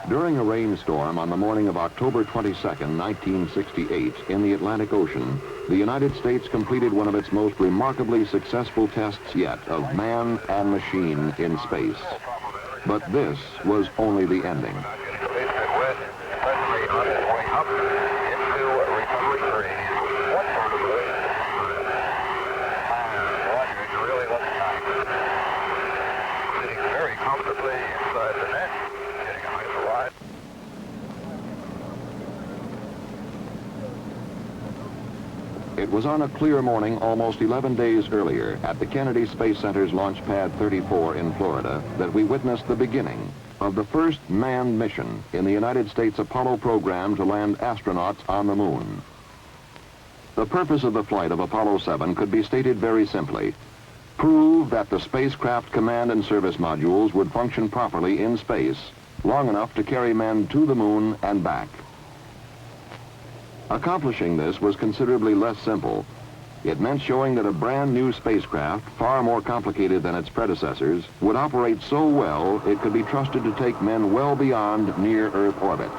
During a rainstorm on the morning of October 22nd, 1968, in the Atlantic Ocean, the United States completed one of its most remarkably successful tests yet of man and machine in space. But this was only the ending. It was on a clear morning almost 11 days earlier at the Kennedy Space Center's Launch Pad 34 in Florida that we witnessed the beginning of the first manned mission in the United States Apollo program to land astronauts on the moon. The purpose of the flight of Apollo 7 could be stated very simply: prove that the spacecraft command and service modules would function properly in space long enough to carry men to the moon and back. Accomplishing this was considerably less simple. It meant showing that a brand new spacecraft, far more complicated than its predecessors, would operate so well it could be trusted to take men well beyond near-Earth orbit.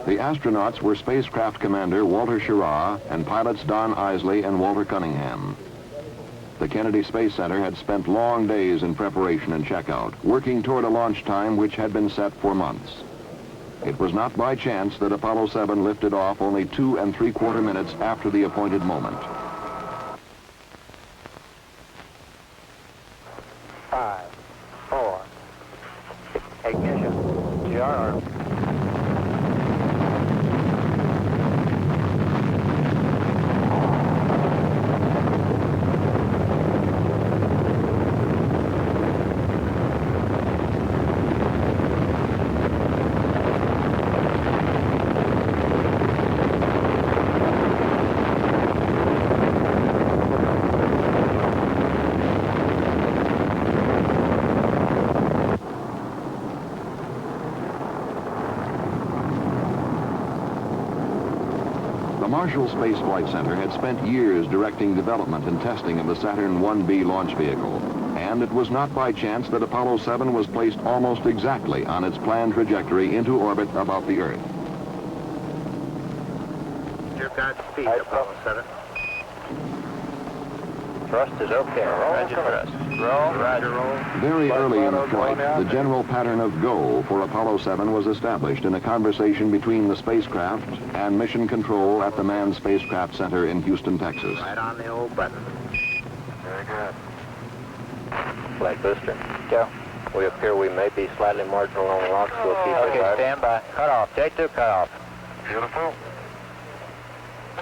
The astronauts were spacecraft commander Walter Schirra and pilots Don Isley and Walter Cunningham. The Kennedy Space Center had spent long days in preparation and checkout, working toward a launch time which had been set for months. It was not by chance that Apollo 7 lifted off only 2 3/4 minutes after the appointed moment. 5, 4, ignition, GR. The Marshall Space Flight Center had spent years directing development and testing of the Saturn 1B launch vehicle, and it was not by chance that Apollo 7 was placed almost exactly on its planned trajectory into orbit about the Earth. Your Godspeed, Apollo 7. Thrust is okay. Roger thrust. Roll. Roger, roll. Very early in the flight, the general pattern of go for Apollo 7 was established in a conversation between the spacecraft and mission control at the Manned Spacecraft Center in Houston, Texas. Right on the old button. Very good. Flight booster. Go. We appear we may be slightly marginal on LOX. We'll keep it. Okay, stand by. Cut off. Take 2, cut off. Beautiful.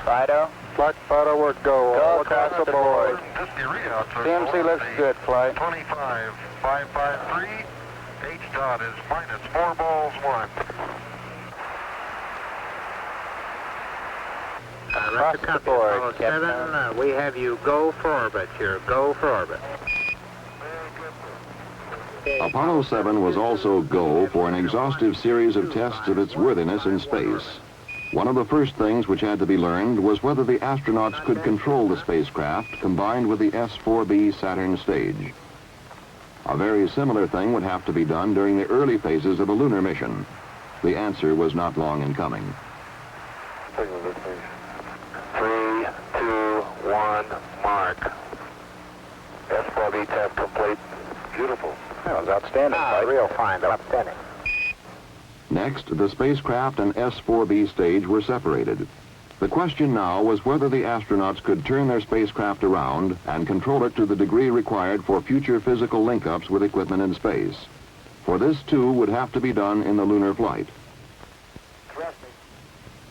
Fido. Flight Fido, we're go. Go across the board. CMC looks good, flight. 25,553. H dot is minus 4 balls 1. Across the board, Captain. We have you go for orbit here. Go for orbit. Apollo 7 was also go for an exhaustive series of tests of its worthiness in space. One of the first things which had to be learned was whether the astronauts could control the spacecraft combined with the S-4B Saturn stage. A very similar thing would have to be done during the early phases of a lunar mission. The answer was not long in coming. 3, 2, 1, mark. S-4B test complete. Beautiful. That was outstanding. Real fine, outstanding. Next, the spacecraft and S-4B stage were separated. The question now was whether the astronauts could turn their spacecraft around and control it to the degree required for future physical link-ups with equipment in space. For this, too, would have to be done in the lunar flight.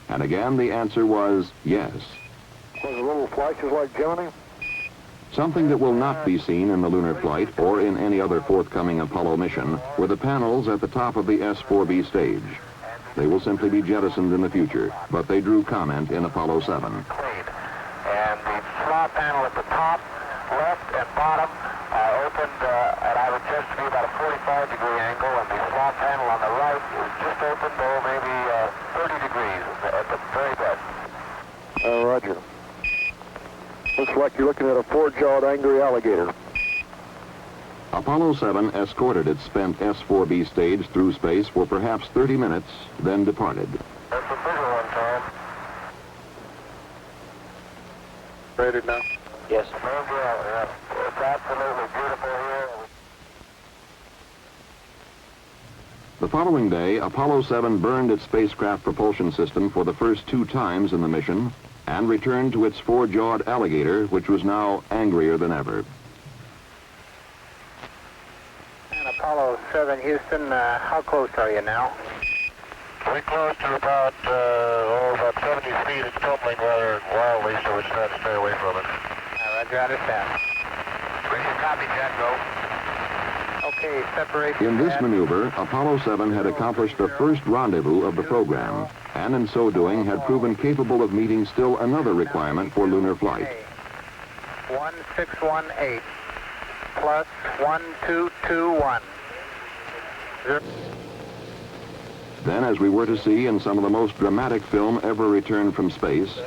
And again, the answer was yes. Was a little flashes like Gemini? Something that will not be seen in the lunar flight or in any other forthcoming Apollo mission were the panels at the top of the S-4B stage. They will simply be jettisoned in the future, but they drew comment in Apollo 7. And the slot panel at the top, left and bottom opened at I would just be about a 45-degree angle, and the slot panel on the right is just opened, maybe 30 degrees at the very best. Roger. Looks like you're looking at a 4-jawed angry alligator. Apollo 7 escorted its spent S-4B stage through space for perhaps 30 minutes, then departed. That's a bigger one, Tom. Rated now? Yes. No doubt, yeah. It's absolutely beautiful here. The following day, Apollo 7 burned its spacecraft propulsion system for the first 2 times in the mission and returned to its 4-jawed alligator, which was now angrier than ever. And Apollo 7, Houston, how close are you now? We're close to about 70 feet. It's tumbling rather wildly, so we're trying to stay away from it. Roger, understand. Bring your copy, Jack, go. Okay, separate. In this maneuver, Apollo 7 had accomplished the first rendezvous of the program, and in so doing had proven capable of meeting still another requirement for lunar flight. 1618 plus 1221. Then, as we were to see in some of the most dramatic film ever returned from space,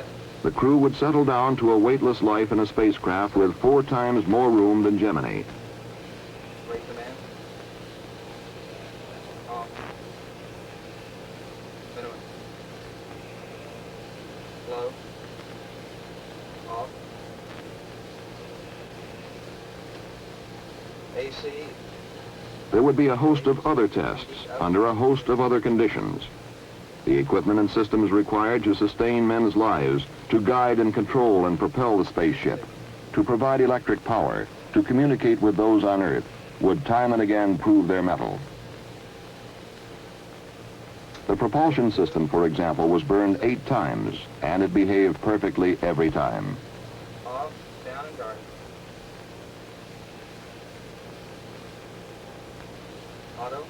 the crew would settle down to a weightless life in a spacecraft with 4 times more room than Gemini. Low. Off. AC. There would be a host of other tests under a host of other conditions. The equipment and systems required to sustain men's lives, to guide and control and propel the spaceship, to provide electric power, to communicate with those on Earth, would time and again prove their mettle. The propulsion system, for example, was burned 8 times, and it behaved perfectly every time. Off, down and guard. Auto.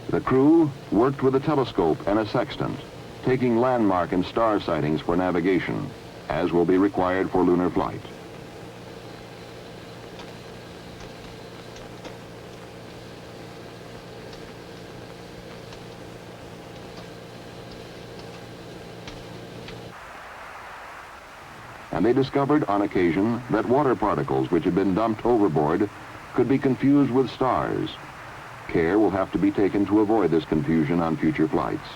The crew worked with a telescope and a sextant, taking landmark and star sightings for navigation, as will be required for lunar flight. And they discovered on occasion that water particles which had been dumped overboard could be confused with stars. Care will have to be taken to avoid this confusion on future flights.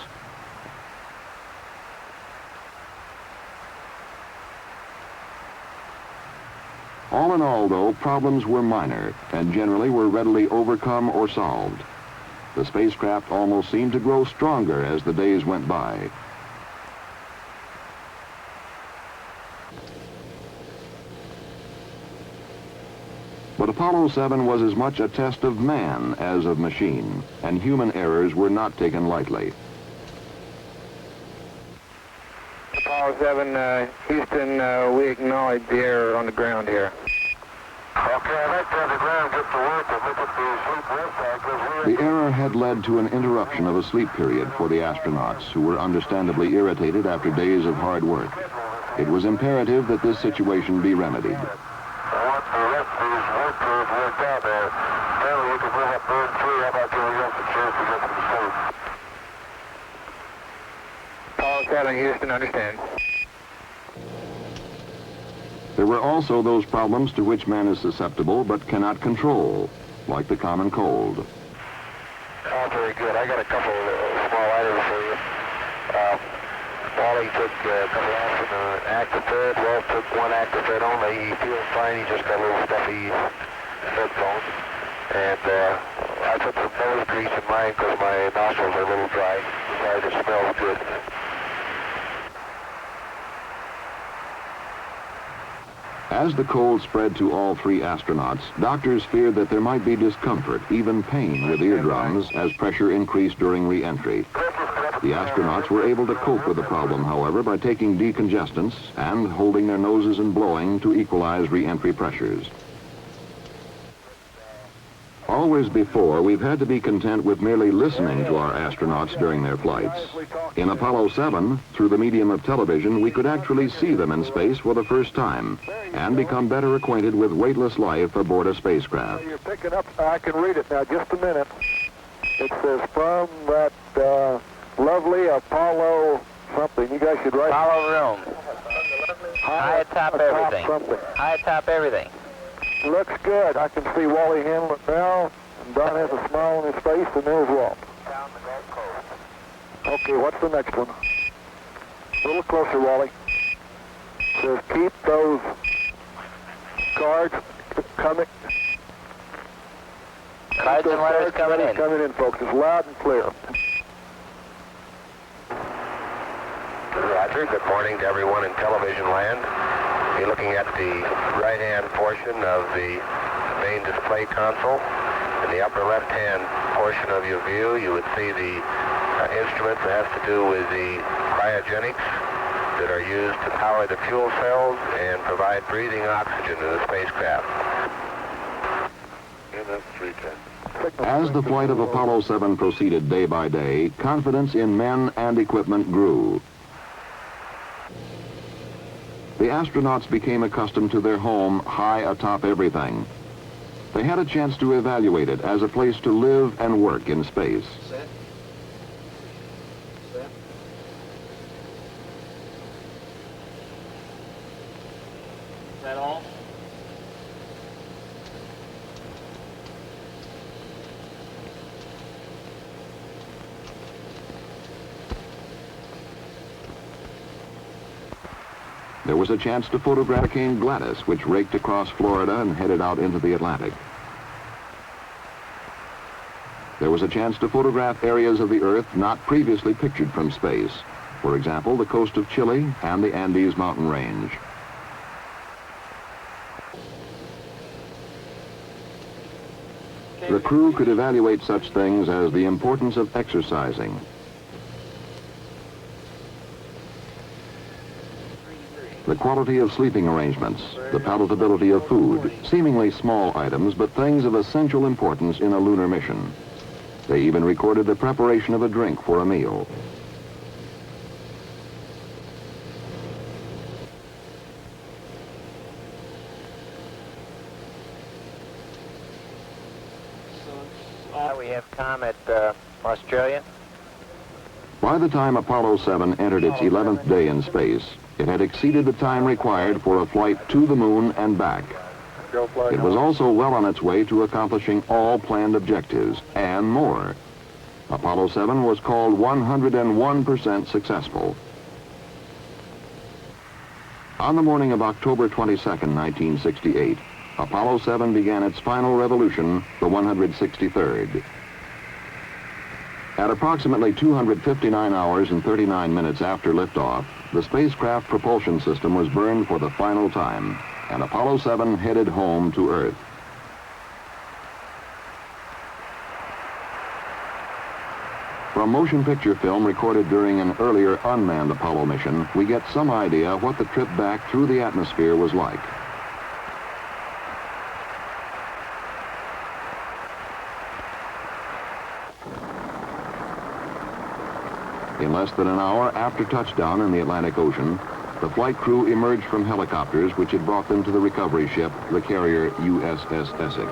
All in all, though, problems were minor and generally were readily overcome or solved. The spacecraft almost seemed to grow stronger as the days went by. But Apollo 7 was as much a test of man as of machine, and human errors were not taken lightly. Apollo 7, Houston, we acknowledge the error on the ground here. Okay, I'd like to have the ground get to work and look at the sleep website. The error had led to an interruption of a sleep period for the astronauts, who were understandably irritated after days of hard work. It was imperative that this situation be remedied. I want the rest of these work crews worked out there. Apparently you can bring up burn 3. How about giving us a chance to get some sleep? Apollo 7, Houston, understand. There were also those problems to which man is susceptible but cannot control, like the common cold. Oh, very good. I got a couple small items for you. Wally took a couple ounces of Actifed. Wells took 1 Actifed only. He feels fine. He just got a little stuffy headphones. And I put some nose grease in mine because my nostrils are a little dry. Besides, it smells good. As the cold spread to all 3 astronauts, doctors feared that there might be discomfort, even pain, with eardrums as pressure increased during re-entry. The astronauts were able to cope with the problem, however, by taking decongestants and holding their noses and blowing to equalize re-entry pressures. Always before, we've had to be content with merely listening to our astronauts during their flights. In Apollo 7, through the medium of television, we could actually see them in space for the first time and become better acquainted with weightless life aboard a spacecraft. You're picking up, I can read it now, just a minute. It says from that lovely Apollo something. You guys should write. Apollo room. High atop everything. Something. High atop everything. Looks good. I can see Wally handling it now. And Don has a smile on his face, and there's Walt. Down the Gulf Coast. Okay, what's the next one? A little closer, Wally. It says keep those cards coming. Cards and letters coming in. Coming in, folks. It's loud and clear. Roger. Good morning to everyone in television land. You're looking at the right-hand portion of the main display console. In the upper left-hand portion of your view, you would see the instrument that has to do with the cryogenics that are used to power the fuel cells and provide breathing oxygen to the spacecraft. And that's 310. As the flight of Apollo 7 proceeded day by day, confidence in men and equipment grew. The astronauts became accustomed to their home high atop everything. They had a chance to evaluate it as a place to live and work in space. Set. Set. Is that all? There was a chance to photograph Hurricane Gladys, which raked across Florida and headed out into the Atlantic. There was a chance to photograph areas of the Earth not previously pictured from space. For example, the coast of Chile and the Andes mountain range. The crew could evaluate such things as the importance of exercising, the quality of sleeping arrangements, the palatability of food, seemingly small items, but things of essential importance in a lunar mission. They even recorded the preparation of a drink for a meal. We have Comet Australia. By the time Apollo 7 entered its 11th day in space, it had exceeded the time required for a flight to the moon and back. Go fly. It was also well on its way to accomplishing all planned objectives and more. Apollo 7 was called 101% successful. On the morning of October 22nd, 1968, Apollo 7 began its final revolution, the 163rd. At approximately 259 hours and 39 minutes after liftoff, the spacecraft propulsion system was burned for the final time, and Apollo 7 headed home to Earth. From motion picture film recorded during an earlier unmanned Apollo mission, we get some idea what the trip back through the atmosphere was like. In less than an hour after touchdown in the Atlantic Ocean, the flight crew emerged from helicopters which had brought them to the recovery ship, the carrier USS Essex.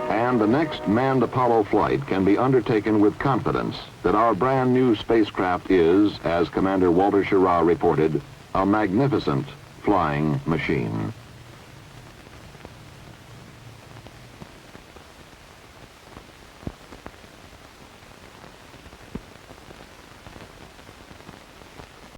And the next manned Apollo flight can be undertaken with confidence that our brand new spacecraft is, as Commander Walter Schirra reported, a magnificent flying machine.